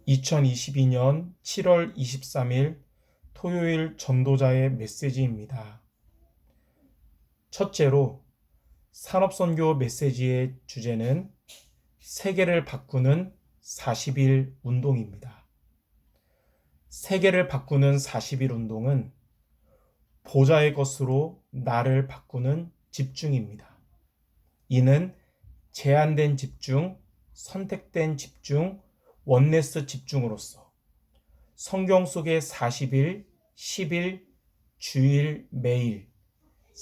2022년 7월 23일 토요일 전도자의 메시지입니다. 첫째로 산업선교 메시지의 주제는 세계를 바꾸는 40일 운동입니다. 세계를 바꾸는 40일 운동은 보좌의 것으로 나를 바꾸는 집중입니다. 이는 제한된 집중, 선택된 집중, 원네스 집중으로서 성경 속의 40일, 10일, 주일, 매일,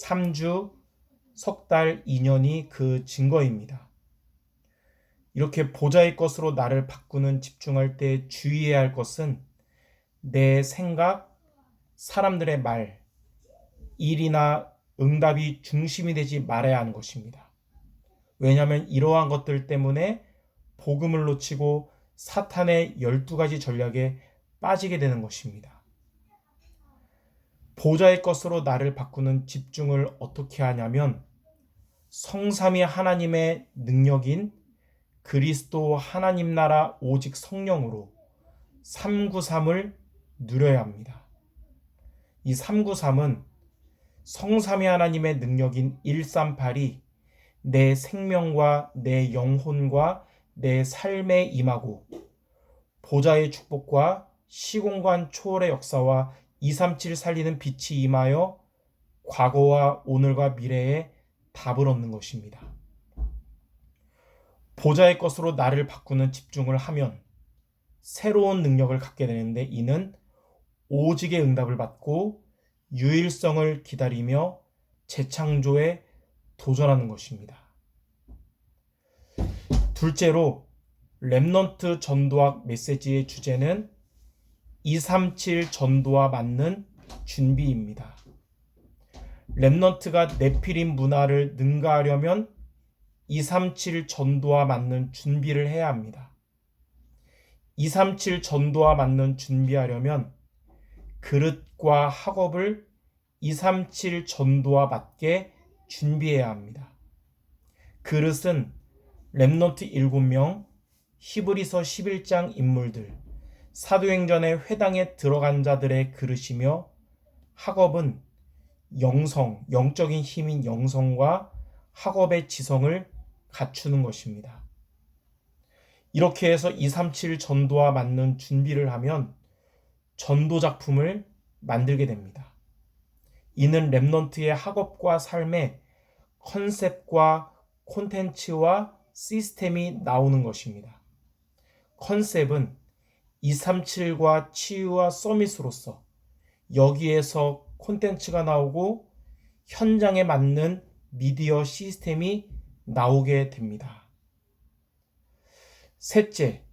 3주, 석 달, 2년이 그 증거입니다. 이렇게 보좌의 것으로 나를 바꾸는 집중할 때 주의해야 할 것은 내 생각, 사람들의 말, 일이나 응답이 중심이 되지 말아야 하는 것입니다. 왜냐하면 이러한 것들 때문에 복음을 놓치고 사탄의 12가지 전략에 빠지게 되는 것입니다. 보좌의 것으로 나를 바꾸는 집중을 어떻게 하냐면 성삼위 하나님의 능력인 그리스도 하나님 나라 오직 성령으로 393을 누려야 합니다. 이 393은 성삼위 하나님의 능력인 138이 내 생명과 내 영혼과 내 삶에 임하고 보좌의 축복과 시공간 초월의 역사와 237 살리는 빛이 임하여 과거와 오늘과 미래에 답을 얻는 것입니다. 보좌의 것으로 나를 바꾸는 집중을 하면 새로운 능력을 갖게 되는데 이는 오직의 응답을 받고 유일성을 기다리며 재창조에 도전하는 것입니다. 둘째로 렘넌트 전도학 메시지의 주제는 237 전도와 맞는 준비입니다. 렘넌트가 네피림 문화를 능가하려면 237 전도와 맞는 준비를 해야 합니다. 237 전도와 맞는 준비하려면 그릇과 학업을 237 전도와 맞게 준비해야 합니다. 그릇은 렘넌트 7명, 히브리서 11장 인물들, 사도행전의 회당에 들어간 자들의 그릇이며 학업은 영적인 힘인 영성과 학업의 지성을 갖추는 것입니다. 이렇게 해서 237 전도와 맞는 준비를 하면 전도 작품을 만들게 됩니다. 이는 렘넌트의 학업과 삶의 컨셉과 콘텐츠와 시스템이 나오는 것입니다. 컨셉은 237과 치유와 서밋으로서 여기에서 콘텐츠가 나오고 현장에 맞는 미디어 시스템이 나오게 됩니다. 셋째,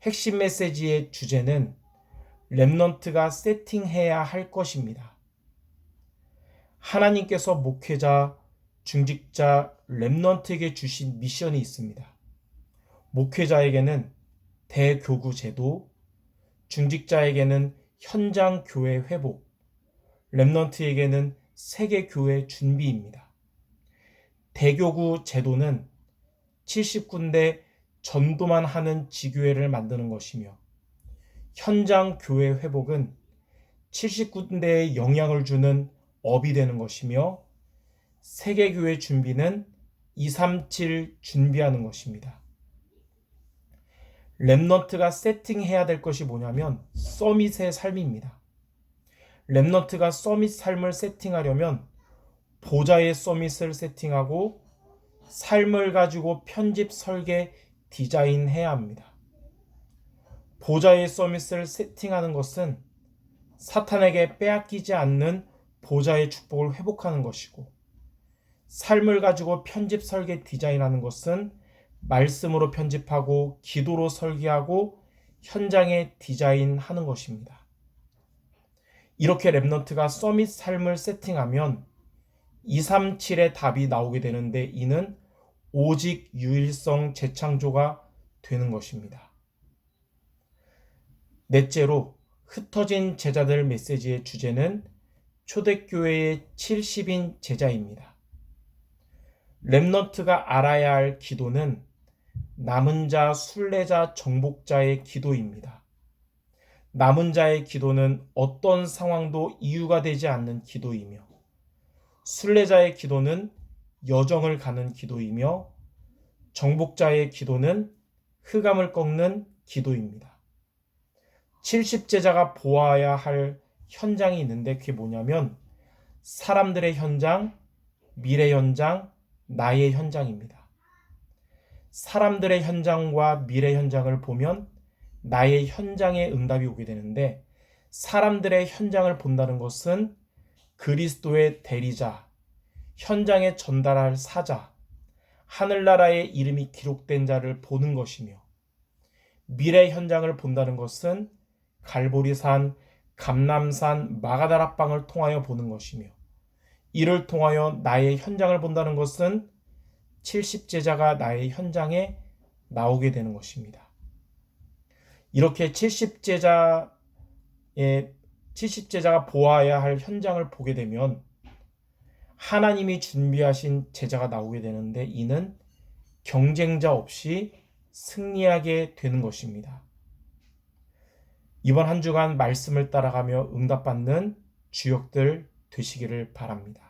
핵심 메시지의 주제는 렘넌트가 세팅해야 할 것입니다. 하나님께서 목회자, 중직자, 렘넌트에게 주신 미션이 있습니다. 목회자에게는 대교구 제도, 중직자에게는 현장 교회 회복, 렘넌트에게는 세계 교회 준비입니다. 대교구 제도는 70군데 전도만 하는 지교회를 만드는 것이며 현장 교회 회복은 70군데에 영향을 주는 업이 되는 것이며 세계 교회 준비는 237 준비하는 것입니다. 렘넌트가 세팅해야 될 것이 뭐냐면 서밋의 삶입니다. 렘넌트가 서밋 삶을 세팅하려면 보좌의 서밋을 세팅하고 삶을 가지고 편집, 설계, 디자인해야 합니다. 보좌의 서밋을 세팅하는 것은 사탄에게 빼앗기지 않는 보좌의 축복을 회복하는 것이고 삶을 가지고 편집, 설계, 디자인하는 것은 말씀으로 편집하고 기도로 설계하고 현장에 디자인하는 것입니다. 이렇게 렘넌트가 서밋 삶을 세팅하면 237의 답이 나오게 되는데 이는 오직 유일성 재창조가 되는 것입니다. 넷째로 흩어진 제자들 메시지의 주제는 초대교회의 70인 제자입니다. 렘넌트가 알아야 할 기도는 남은 자, 순례자, 정복자의 기도입니다. 남은 자의 기도는 어떤 상황도 이유가 되지 않는 기도이며 순례자의 기도는 여정을 가는 기도이며 정복자의 기도는 흑암을 꺾는 기도입니다. 70제자가 보아야 할 현장이 있는데 그게 뭐냐면 사람들의 현장, 미래 현장, 나의 현장입니다. 사람들의 현장과 미래 현장을 보면 나의 현장에 응답이 오게 되는데 사람들의 현장을 본다는 것은 그리스도의 대리자, 현장에 전달할 사자, 하늘나라의 이름이 기록된 자를 보는 것이며 미래 현장을 본다는 것은 갈보리산, 감람산, 마가다락방을 통하여 보는 것이며 이를 통하여 나의 현장을 본다는 것은 70제자가 나의 현장에 나오게 되는 것입니다. 이렇게 70제자가 보아야 할 현장을 보게 되면 하나님이 준비하신 제자가 나오게 되는데 이는 경쟁자 없이 승리하게 되는 것입니다. 이번 한 주간 말씀을 따라가며 응답받는 주역들 되시기를 바랍니다.